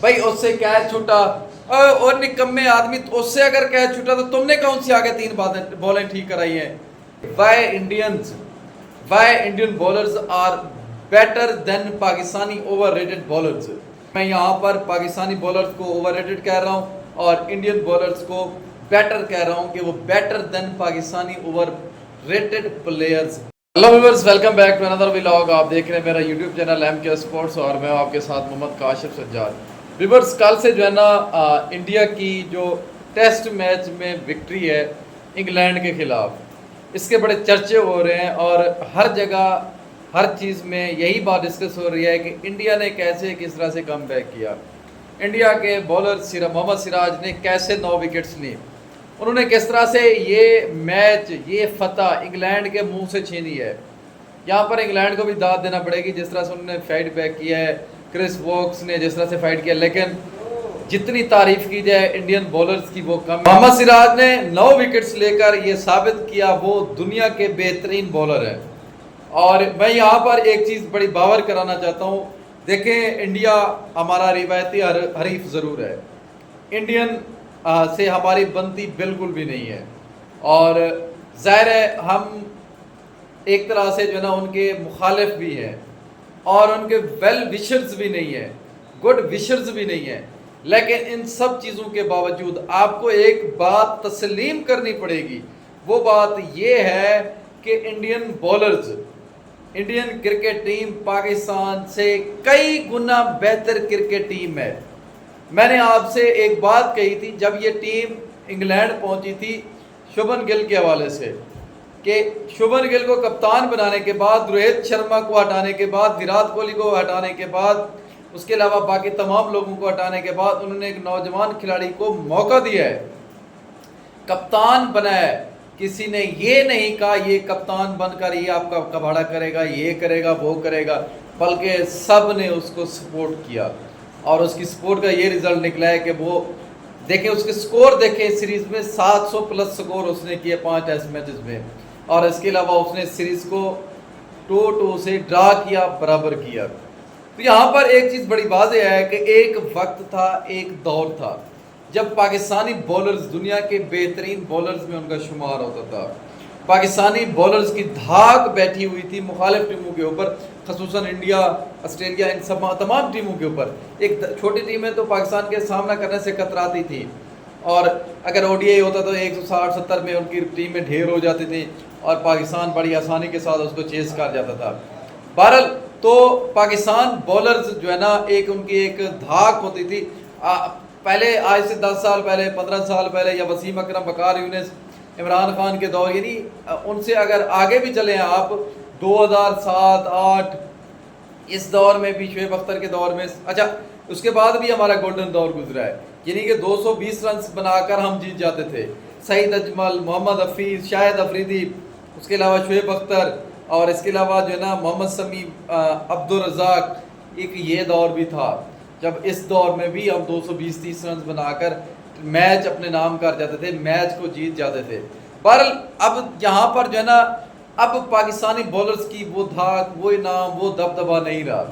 भाई उससे कैच छूटा और निकम्मे आदमी, उससे अगर कैच छूटा तो तुमने कौन सी आगे 3 बॉलें ठीक कराई हैं। Why Indian bowlers are better than Pakistani overrated bowlers. मैं यहाँ पर पाकिस्तानी बॉलर्स को ओवररेटेड कह रहा हूँ और इंडियन बॉलर्स को बेटर कह रहा हूँ कि वो better than Pakistani overrated players. Hello viewers, welcome back to another vlog. आप देख रहे हैं मेरा यूट्यूब चैनल MK स्पोर्ट्स और मैं आपके साथ मोहम्मद काशिफ सज्जाद। व्यूअर्स, कल से जो है ना इंडिया की जो टेस्ट मैच में विक्ट्री है इंग्लैंड के खिलाफ, इसके बड़े चर्चे हो रहे हैं और हर जगह हर चीज़ में यही बात डिस्कस हो रही है कि इंडिया ने कैसे किस तरह से कम बैक किया। इंडिया के बॉलर मोहम्मद सिराज ने कैसे 9 विकेट्स ली, उन्होंने किस तरह से ये मैच, ये फतह इंग्लैंड के मुंह से छीनी है। यहाँ पर इंग्लैंड को भी दाद देना पड़ेगी जिस तरह से उन्होंने फाइट बैक किया है, क्रिस वोक्स ने जिस तरह से फाइट किया। लेकिन जितनी तारीफ की जाए इंडियन बॉलर्स की वो कम। मोहम्मद सिराज ने 9 विकेट्स लेकर ये साबित किया वो दुनिया के बेहतरीन बॉलर हैं। और मैं यहाँ पर एक चीज़ बड़ी बावर कराना चाहता हूँ। देखें, इंडिया हमारा रिवायती हरीफ ज़रूर है, इंडियन से हमारी बनती बिल्कुल भी नहीं है। और ज़ाहिर है हम एक तरह से जो है ना उनके मुखालिफ भी हैं और उनके वेल विशर्स भी नहीं है, गुड विशर्स भी नहीं है। लेकिन इन सब चीज़ों के बावजूद आपको एक बात तस्लीम करनी पड़ेगी, वो बात ये है कि Indian bowlers, Indian cricket team Pakistan से कई गुना बेहतर क्रिकेट टीम है। मैंने आपसे एक बात कही थी जब ये टीम इंग्लैंड पहुंची थी शुभमन गिल के हवाले से, कि शुभमन गिल को कप्तान बनाने के बाद, रोहित शर्मा को हटाने के बाद, विराट कोहली को हटाने के बाद, उसके अलावा बाकी तमाम लोगों को हटाने के बाद उन्होंने एक नौजवान खिलाड़ी को मौका दिया है, कप्तान बनाया है। किसी ने ये नहीं कहा ये कप्तान बनकर ये आपका कबाड़ा करेगा, ये करेगा, वो करेगा, बल्कि सब ने उसको सपोर्ट किया और उसकी सपोर्ट का ये रिजल्ट निकला है कि वो देखें, उसके स्कोर देखें, सीरीज़ में 700 प्लस स्कोर उसने किए 5 टेस्ट मैचेस में। और इसके अलावा उसने सीरीज़ को 2-2 से ड्रा किया, बराबर किया। तो यहाँ पर एक चीज़ बड़ी वाज़ेह है कि एक वक्त था, एक दौर था जब पाकिस्तानी बॉलर्स दुनिया के बेहतरीन बॉलर्स में उनका शुमार होता था। पाकिस्तानी बॉलर्स की धाक बैठी हुई थी मुखालिफ टीमों के ऊपर, खसूसन इंडिया, ऑस्ट्रेलिया, इन सब तमाम टीमों के ऊपर। एक छोटी टीमें तो पाकिस्तान के सामना करने से कतराती थी और अगर ODI होता तो 160-70 में उनकी टीमें ढेर हो जाती थी और पाकिस्तान बड़ी आसानी के साथ उसको चेस कर जाता था। बहरहाल, तो पाकिस्तान बॉलर्स जो है ना एक उनकी एक धाक होती थी। पहले आज से 10 साल पहले, 15 साल पहले, या वसीम अकरम, वकार यूनिस, इमरान खान के दौर, यानी उनसे अगर आगे भी चले आप 2007-8 इस दौर में भी, शुएब अख्तर के दौर में, अच्छा उसके बाद भी हमारा गोल्डन दौर गुजरा है, यानी कि 220 रन बनाकर हम जीत जाते थे। सईद अजमल, मोहम्मद हफीज़, शाहिद अफरीदी, उसके अलावा शुएब अख्तर और इसके अलावा जो है ना मोहम्मद शमी, अब्दुल रज़ाक, एक ये दौर भी था जब इस दौर में भी हम 220-30 रन बनाकर मैच अपने नाम कर जाते थे, मैच को जीत जाते थे। पर अब यहाँ पर जो है ना अब पाकिस्तानी बॉलर्स की वो धाक, वो इनाम, वो दबदबा नहीं रहा।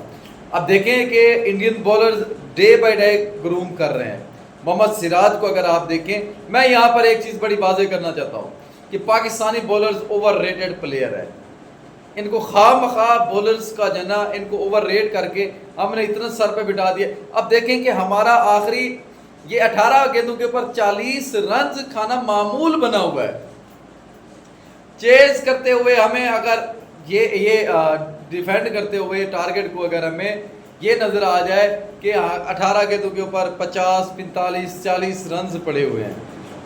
अब देखें कि Indian bowlers day by day groom कर रहे हैं। मोहम्मद सिराज को अगर आप देखें, मैं यहाँ पर एक चीज़ बड़ी वाज़ेह करना चाहता हूँ कि Pakistani bowlers over rated player है। इनको खामखा बॉलर्स का जो है ना इनको ओवर रेट करके हमने इतना सर पे बिठा दिया। अब देखें कि हमारा आखिरी ये 18 गेंदों के ऊपर 40 रन खाना मामूल बना हुआ है। चेज करते हुए हमें अगर ये डिफेंड करते हुए टारगेट को अगर हमें ये नज़र आ जाए कि 18 गेंदों के ऊपर 50, 45, 40 रन पड़े हुए हैं,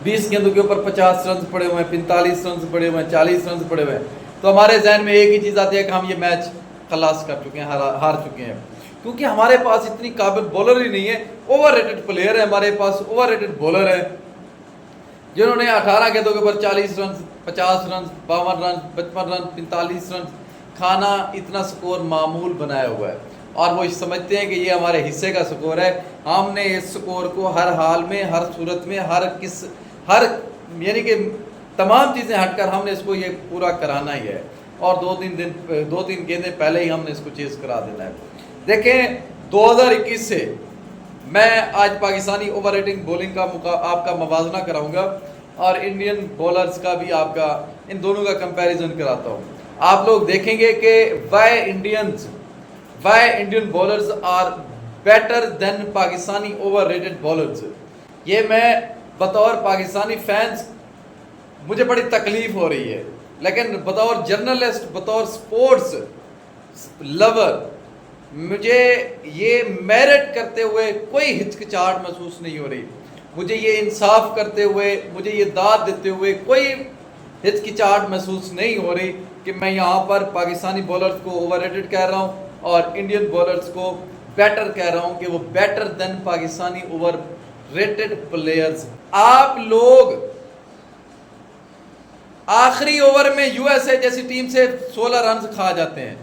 20 गेंदों के ऊपर 50 रन पड़े हुए हैं, 45 रन पड़े हुए हैं, 40 रन पड़े हुए हैं, तो हमारे जहन में एक ही चीज़ आती है कि हम ये मैच खलास कर चुके हैं, हार चुके हैं, क्योंकि हमारे पास इतनी काबिल बॉलर ही नहीं है। ओवर रेटेड प्लेयर है हमारे पास, ओवर रेटेड बॉलर है जिन्होंने 18 गेंदों के ऊपर 40 run, 50 run, 52 run, 55 run, 45 run खाना, इतना स्कोर मामूल बनाया हुआ है और वो समझते हैं कि ये हमारे हिस्से का स्कोर है। हमने इस स्कोर को हर हाल में, हर सूरत में, हर यानी कि तमाम चीज़ें हटकर हमने इसको ये पूरा कराना ही है और 2-3 गेंदें पहले ही हमने इसको चेस करा देना है। देखें, 2021 से میں آج پاکستانی اوور ریٹنگ بولنگ کا آپ کا موازنہ کراؤں گا اور انڈین بولرز کا بھی آپ کا ان دونوں کا کمپیریزن کراتا ہوں. آپ لوگ دیکھیں گے کہ why Indian bowlers are better than Pakistani overrated bowlers. یہ میں بطور پاکستانی فینس مجھے بڑی تکلیف ہو رہی ہے، لیکن بطور جرنلسٹ، بطور سپورٹس لور مجھے یہ میرٹ کرتے ہوئے کوئی ہچکچاہٹ محسوس نہیں ہو رہی. مجھے یہ انصاف کرتے ہوئے، مجھے یہ داد دیتے ہوئے کوئی ہچکچاہٹ محسوس نہیں ہو رہی کہ میں یہاں پر پاکستانی بولرز کو اوور ریٹڈ کہہ رہا ہوں اور انڈین بولرز کو بیٹر کہہ رہا ہوں کہ وہ better than Pakistani over rated players. آپ لوگ آخری اوور میں یو ایس اے جیسی ٹیم سے 16 رنز کھا جاتے ہیں.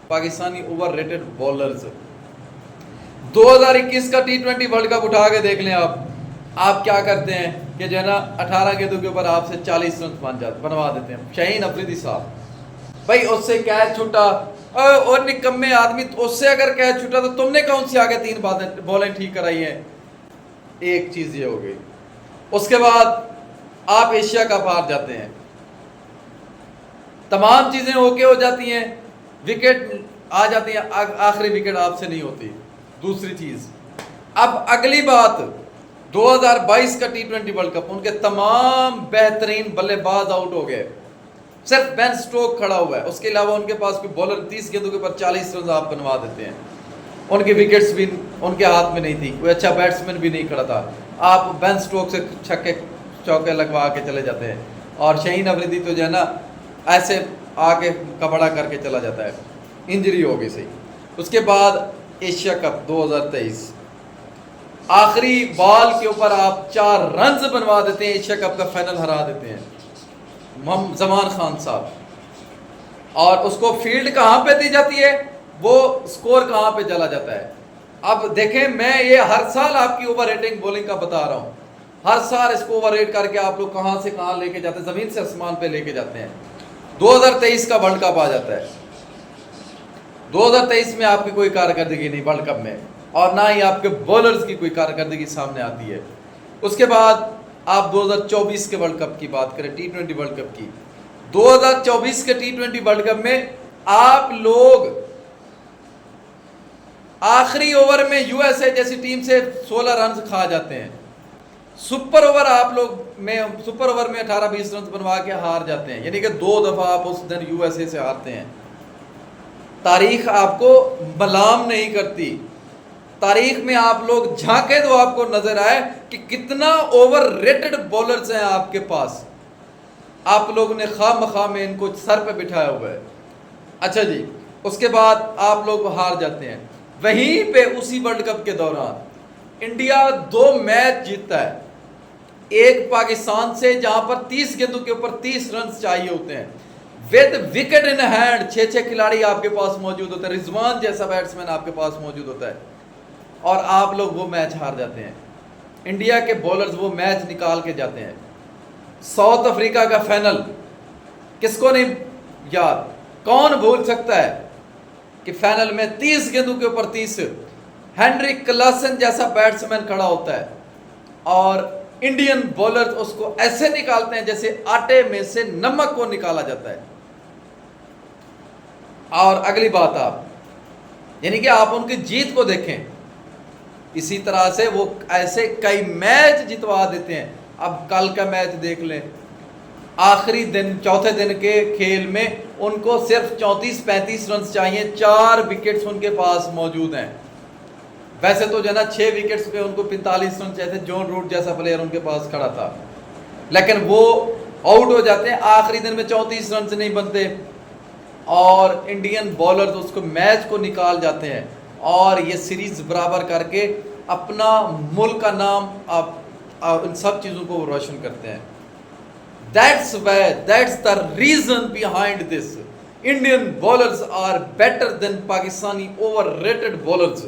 پاکستانی اوور ریٹڈ بولرز 2021 کا T20 ورلڈ کپ اٹھا کے دیکھ لیں. آپ کیا کرتے ہیں کہ جو ہے نا 18 گیندوں کے اوپر آپ سے 40 رنز بنوا دیتے ہیں. شاہین افریدی صاحب بھائی اس سے کیچ چھوٹا اور نکمے آدمی، اس سے اگر کیچ چھوٹا تو تم نے کون سی آگے 3 بالیں ٹھیک کرائی ہیں. ایک چیز یہ ہو گئی. اس کے بعد آپ ایشیا کپ ہار جاتے ہیں، تمام چیزیں اوکے ہو جاتی ہیں، وکٹ آ جاتی ہیں، آخری وکٹ آپ سے نہیں ہوتی. دوسری چیز، اب اگلی بات 2022 کا T20 ورلڈ کپ، ان کے تمام بہترین بلے باز آؤٹ ہو گئے، صرف بین سٹروک کھڑا ہوا ہے، اس کے علاوہ ان کے پاس کوئی بولر 30 گیندوں کے اوپر 40 رنز آپ بنوا دیتے ہیں. ان کی وکٹس بھی ان کے ہاتھ میں نہیں تھی، کوئی اچھا بیٹسمین بھی نہیں کھڑا تھا، آپ بین سٹروک سے چھکے چوکے لگوا کے چلے جاتے ہیں. اور شاہین افریدی تو جو ہے نا ایسے آ کے کبڑا کر کے چلا جاتا ہے، انجری ہو گئی صحیح. اس کے بعد ایشیا کپ 2023 آخری بال کے اوپر آپ 4 رنز بنوا دیتے ہیں، ایشیا کپ کا فائنل ہرا دیتے ہیں زمان خان صاحب. اور اس کو فیلڈ کہاں پہ دی جاتی ہے، وہ سکور کہاں پہ چلا جاتا ہے. اب دیکھیں، میں یہ ہر سال آپ کی اوور ریٹنگ بولنگ کا بتا رہا ہوں، ہر سال اس کو اوور ریٹ کر کے آپ لوگ کہاں سے کہاں لے کے جاتے ہیں، زمین سے آسمان پہ لے کے جاتے ہیں. 2023 کا ورلڈ کپ آ جاتا ہے. 2023 میں آپ کی کوئی کارکردگی نہیں ورلڈ کپ میں، اور نہ ہی آپ کے بولرز کی کوئی کارکردگی سامنے آتی ہے. اس کے بعد آپ 2024 کے ورلڈ کپ کی بات کریں، T20 ورلڈ کپ کی. 2024 کے T20 ورلڈ کپ میں آپ لوگ آخری اوور میں یو ایس اے جیسی ٹیم سے 16 رنز کھا جاتے ہیں. سپر اوور میں 18-20 رنز بنوا کے ہار جاتے ہیں، یعنی کہ 2 دفعہ آپ اس دن یو ایس اے سے ہارتے ہیں. تاریخ آپ کو ملام نہیں کرتی. تاریخ میں آپ لوگ جھانکے تو آپ کو نظر آئے کہ کتنا اوور ریٹڈ بولرز ہیں آپ کے پاس. آپ لوگوں نے خواہ مخواہ میں ان کو سر پہ بٹھایا ہوا ہے. اچھا جی، اس کے بعد آپ لوگ ہار جاتے ہیں. وہیں پہ اسی ورلڈ کپ کے دوران انڈیا 2 میچ جیتتا ہے، ایک پاکستان سے جہاں پر 30 گیندوں کے اوپر 30 رنز چاہیے ہوتے ہیں، ود وکٹ ان ہینڈ 6 کھلاڑی آپ کے پاس موجود ہوتے ہیں، رضوان جیسا بیٹسمین آپ کے پاس موجود ہوتا ہے، اور آپ لوگ وہ میچ ہار جاتے ہیں. انڈیا کے بولرز وہ میچ نکال کے جاتے ہیں. ساؤتھ افریقہ کا فائنل کس کو نہیں یاد، کون بھول سکتا ہے کہ فائنل میں 30 گیندوں کے اوپر 30 ہینری کلاسن جیسا بیٹسمین کھڑا ہوتا ہے اور انڈین بولرز اس کو ایسے نکالتے ہیں جیسے آٹے میں سے نمک کو نکالا جاتا ہے. اور اگلی بات یعنی کہ آپ ان کی جیت کو دیکھیں، اسی طرح سے وہ ایسے کئی میچ جتوا دیتے ہیں. اب کل کا میچ دیکھ لیں، آخری دن چوتھے دن کے کھیل میں ان کو صرف 34-35 رنز چاہیے، 4 وکٹس ان کے پاس موجود ہیں. ویسے تو جو ہے نا 6 وکٹس پہ ان کو 45 رن چاہتے ہیں، جون روٹ جیسا پلیئر ان کے پاس کھڑا تھا، لیکن وہ آؤٹ ہو جاتے ہیں. آخری دن میں 34 رنز نہیں بنتے اور انڈین بولرز اس کو میچ کو نکال جاتے ہیں اور یہ سیریز برابر کر کے اپنا ملک کا نام ان سب چیزوں کو وہ روشن کرتے ہیں. That's the reason behind this. Indian bowlers are better than Pakistani overrated bowlers.